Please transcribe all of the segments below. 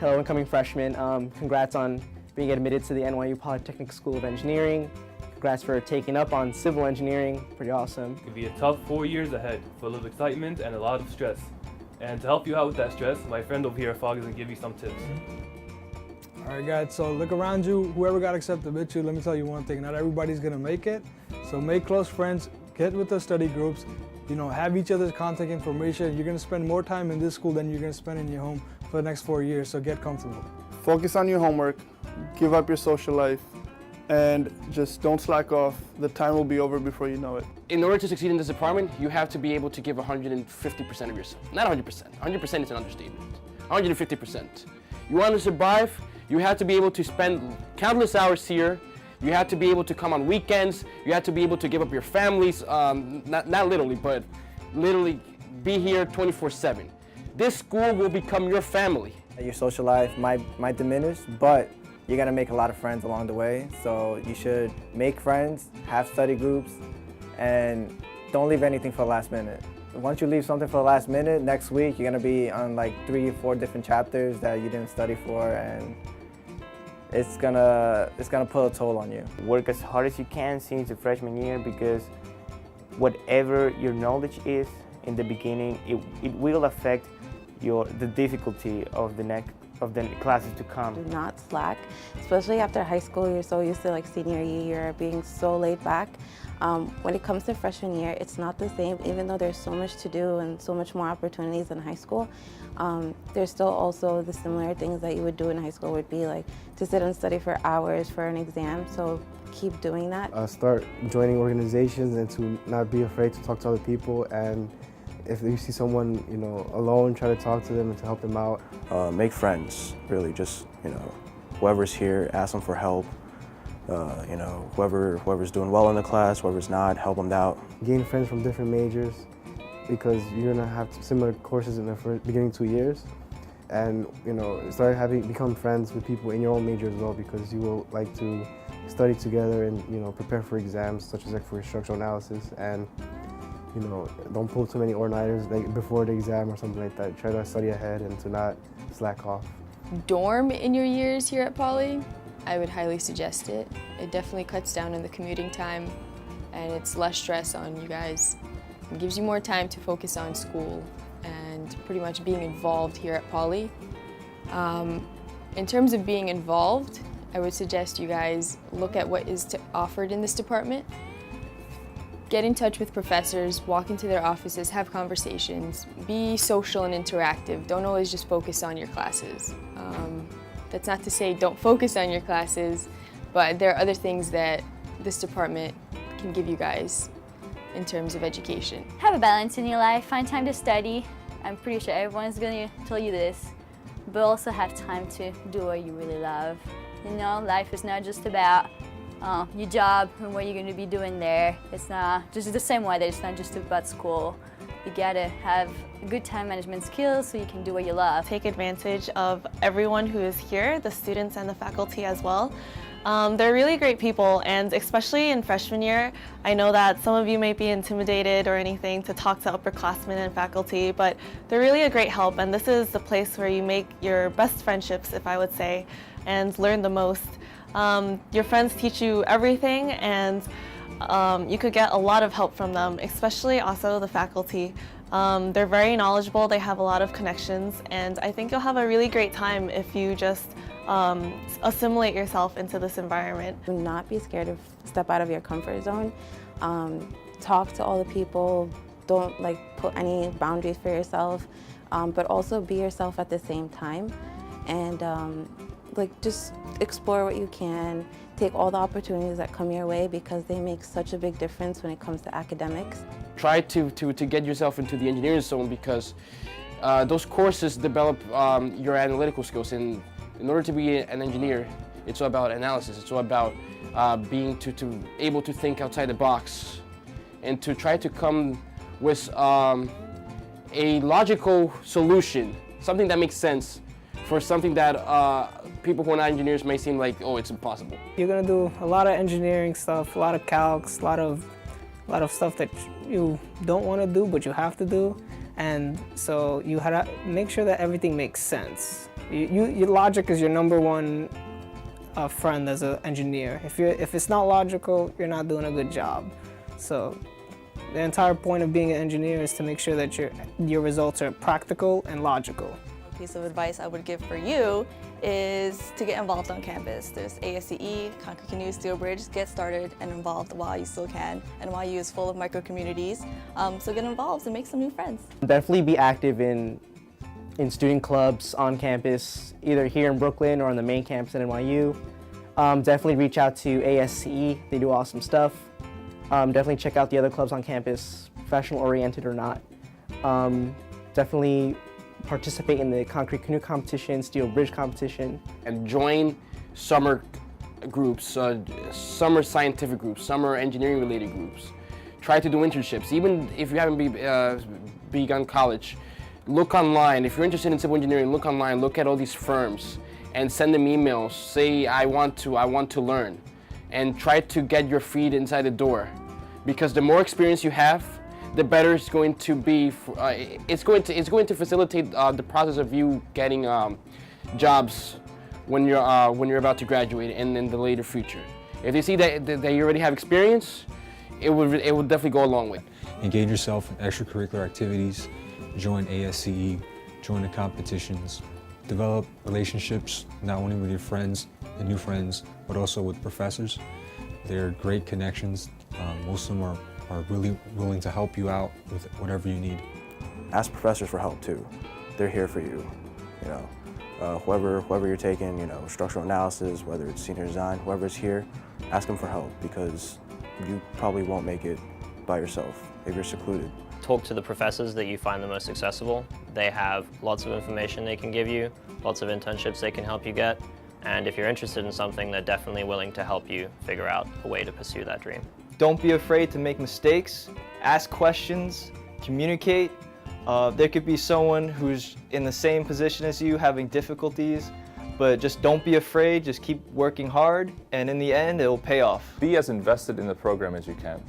Hello, incoming freshmen. Congrats on being admitted to the NYU Polytechnic School of Engineering. Congrats for taking up on civil engineering. Pretty awesome. It'll be a tough 4 years ahead, full of excitement and a lot of stress. And to help you out with that stress, my friend over here, Fog, is going to give you some tips. All right, guys, so look around you. Whoever got accepted with you, let me tell you one thing. Not everybody's going to make it. So make close friends, get with the study groups, have each other's contact information. You're going to spend more time in this school than you're going to spend in your home for the next 4 years, so get comfortable. Focus on your homework, give up your social life, and just don't slack off. The time will be over before you know it. In order to succeed in this department, you have to be able to give 150% of yourself. Not 100%. 100% is an understatement. 150%. You want to survive, you have to be able to spend countless hours here. You have to be able to come on weekends. You have to be able to give up your families, not literally, but literally be here 24/7. This school will become your family. Your social life might diminish, but you're gonna make a lot of friends along the way. So you should make friends, have study groups, and don't leave anything for the last minute. Once you leave something for the last minute, next week you're gonna be on like 3 or 4 different chapters that you didn't study for, and it's gonna put a toll on you. Work as hard as you can since the freshman year, because whatever your knowledge is in the beginning, it will affect the difficulty of the classes to come. Do not slack, especially after high school. You're so used to like senior year being so laid back. When it comes to freshman year, it's not the same. Even though there's so much to do and so much more opportunities in high school, there's still also the similar things that you would do in high school would be like to sit and study for hours for an exam. So keep doing that. Start joining organizations and to not be afraid to talk to other people, and if you see someone, alone, try to talk to them and to help them out. Make friends, really. Just, whoever's here, ask them for help. Whoever's doing well in the class, whoever's not, help them out. Gain friends from different majors, because you're gonna have similar courses in the beginning 2 years. And, become friends with people in your own major as well, because you will like to study together and, prepare for exams, such as like for structural analysis. And don't pull too many all-nighters before the exam or something like that. Try to study ahead and to not slack off. Dorm in your years here at Poly, I would highly suggest it. It definitely cuts down on the commuting time, and it's less stress on you guys. It gives you more time to focus on school and pretty much being involved here at Poly. In terms of being involved, I would suggest you guys look at what is offered in this department. Get in touch with professors, walk into their offices, have conversations, be social and interactive. Don't always just focus on your classes. That's not to say don't focus on your classes, but there are other things that this department can give you guys in terms of education. Have a balance in your life, find time to study. I'm pretty sure everyone's gonna tell you this, but also have time to do what you really love. Life is not just about your job and what you're going to be doing there. It's not just the same way that it's not just about school. You gotta have good time management skills so you can do what you love. Take advantage of everyone who is here, the students and the faculty as well. They're really great people, and especially in freshman year, I know that some of you may be intimidated or anything to talk to upperclassmen and faculty, but they're really a great help, and this is the place where you make your best friendships, if I would say, and learn the most. Your friends teach you everything, and you could get a lot of help from them, especially also the faculty. They're very knowledgeable, they have a lot of connections, and I think you'll have a really great time if you just assimilate yourself into this environment. Do not be scared to step out of your comfort zone. Talk to all the people. Don't put any boundaries for yourself, but also be yourself at the same time. And just explore what you can. Take all the opportunities that come your way, because they make such a big difference when it comes to academics. Try to get yourself into the engineering zone, because those courses develop your analytical skills. And in order to be an engineer, it's all about analysis. It's all about being able to think outside the box and to try to come with a logical solution, something that makes sense for something that people who are not engineers may seem like, oh, it's impossible. You're gonna do a lot of engineering stuff, a lot of calcs, a lot of stuff that you don't want to do but you have to do, and so you have to make sure that everything makes sense. Your logic is your number one friend as an engineer. If it's not logical, you're not doing a good job. So the entire point of being an engineer is to make sure that your results are practical and logical. A piece of advice I would give for you is to get involved on campus. There's ASCE, Concord Canoe, Steel Bridge. Get started and involved while you still can. NYU is full of micro communities, so get involved and make some new friends. Definitely be active in student clubs on campus, either here in Brooklyn or on the main campus at NYU. Definitely reach out to ASCE, they do awesome stuff. Definitely check out the other clubs on campus, professional oriented or not. Definitely participate in the concrete canoe competition, steel bridge competition. And join summer groups, summer scientific groups, summer engineering related groups. Try to do internships, even if you haven't begun college. Look online, if you're interested in civil engineering, look online, look at all these firms and send them emails, say I want to learn, and try to get your feet inside the door. Because the more experience you have, the better it's going to be. It's going to facilitate the process of you getting jobs when you're about to graduate and in the later future. If they see that you already have experience, it will definitely go a long way. Engage yourself in extracurricular activities, join ASCE, join the competitions, develop relationships not only with your friends and new friends, but also with professors. They're great connections. Most of them are really willing to help you out with whatever you need. Ask professors for help too. They're here for you. You know, whoever you're taking, you know, structural analysis, whether it's senior design, whoever's here, ask them for help because you probably won't make it by yourself if you're secluded. Talk to the professors that you find the most accessible. They have lots of information they can give you, lots of internships they can help you get, and if you're interested in something, they're definitely willing to help you figure out a way to pursue that dream. Don't be afraid to make mistakes, ask questions, communicate. There could be someone who's in the same position as you having difficulties, but just don't be afraid, just keep working hard, and in the end, it'll pay off. Be as invested in the program as you can.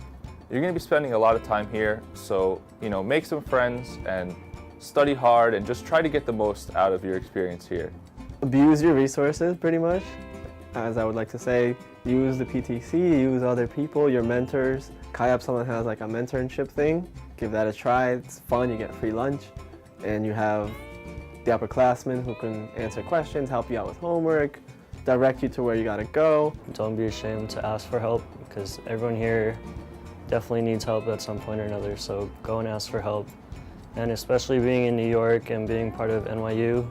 You're going to be spending a lot of time here, so make some friends and study hard and just try to get the most out of your experience here. Abuse your resources, pretty much. As I would like to say, use the PTC, use other people, your mentors. Kayab someone has like a mentorship thing. Give that a try. It's fun. You get free lunch, and you have the upperclassmen who can answer questions, help you out with homework, direct you to where you gotta go. Don't be ashamed to ask for help because everyone here definitely needs help at some point or another, so go and ask for help. And especially being in New York and being part of NYU,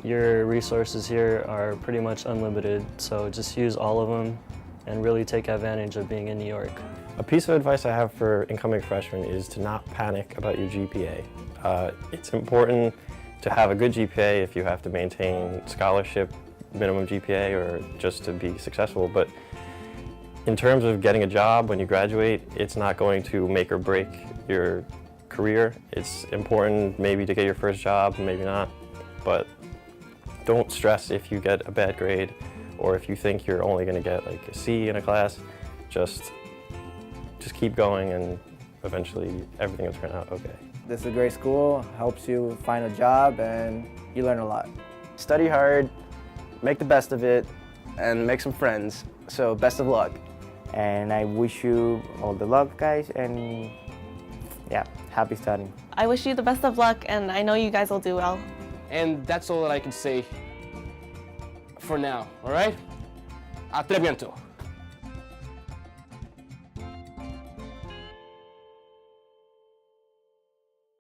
your resources here are pretty much unlimited, so just use all of them and really take advantage of being in New York. A piece of advice I have for incoming freshmen is to not panic about your GPA. It's important to have a good GPA if you have to maintain scholarship, minimum GPA, or just to be successful, but in terms of getting a job when you graduate, it's not going to make or break your career. It's important maybe to get your first job, maybe not, but don't stress if you get a bad grade or if you think you're only going to get like a C in a class. Just keep going and eventually everything will turn out okay. This is a great school, helps you find a job, and you learn a lot. Study hard, make the best of it, and make some friends. So best of luck. And I wish you all the luck, guys, and yeah, happy studying. I wish you the best of luck, and I know you guys will do well. And that's all that I can say for now, all right? A très bientôt.